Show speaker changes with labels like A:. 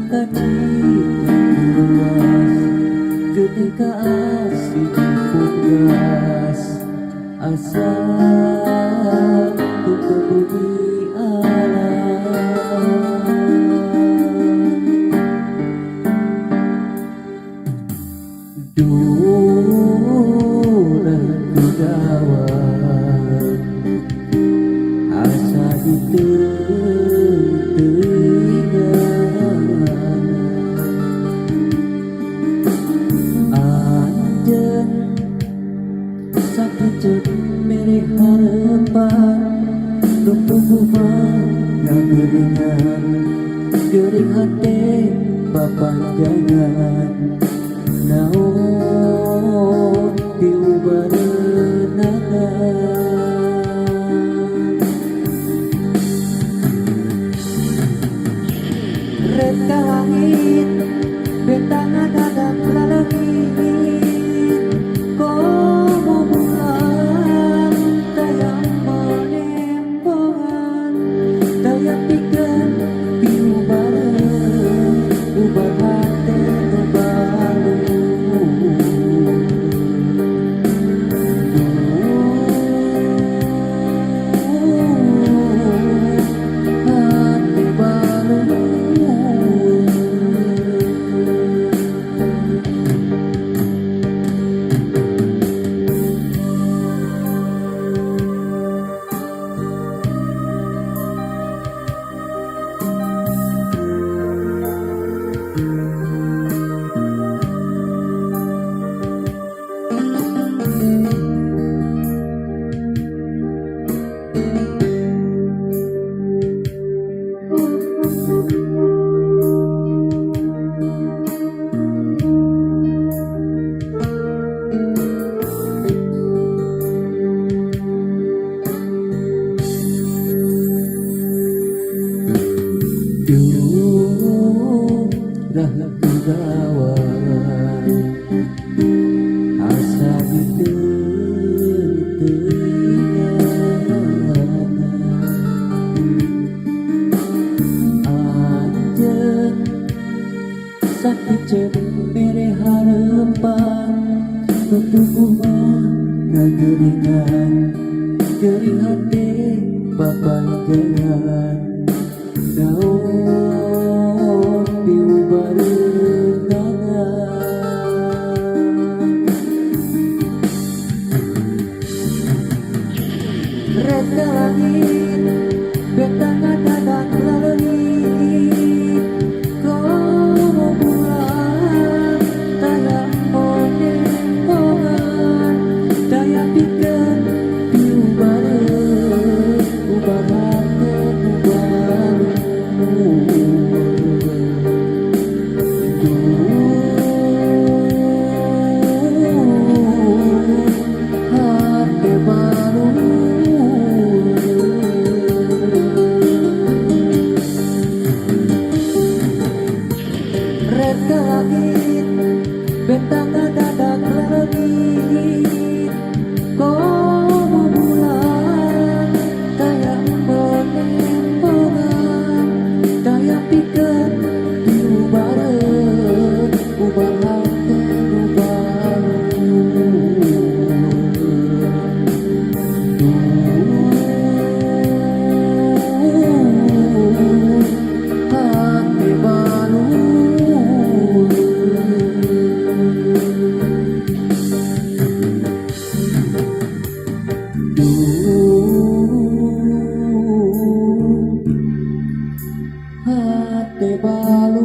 A: sukacita luas ketika asik puas asa kebudi alam. Dulah kegawat asa diteringat anjen sakit cek mere harapan numpuk ngageringan gering hati papanjangan naon diubareunangan reka langit bentang dadang lalengit komo bulan dayang menempohan daya pikir diubareun ubah hati nubalu hati baru. Dah kegawat asa diteringat anjen sakit cek mere harapan numpuk ngageringan gering hati papanjangan naon diubareunangan reka langit bentang dadang lalengit komo bulan dayang menempohan daya pikir diubareun ubah hati nubalu hati baru. Reka langit bentang dadang lalengit komo bulan dayang menempohan daya pikir diubareun ubah hati nubalu hati baru. Hati baru.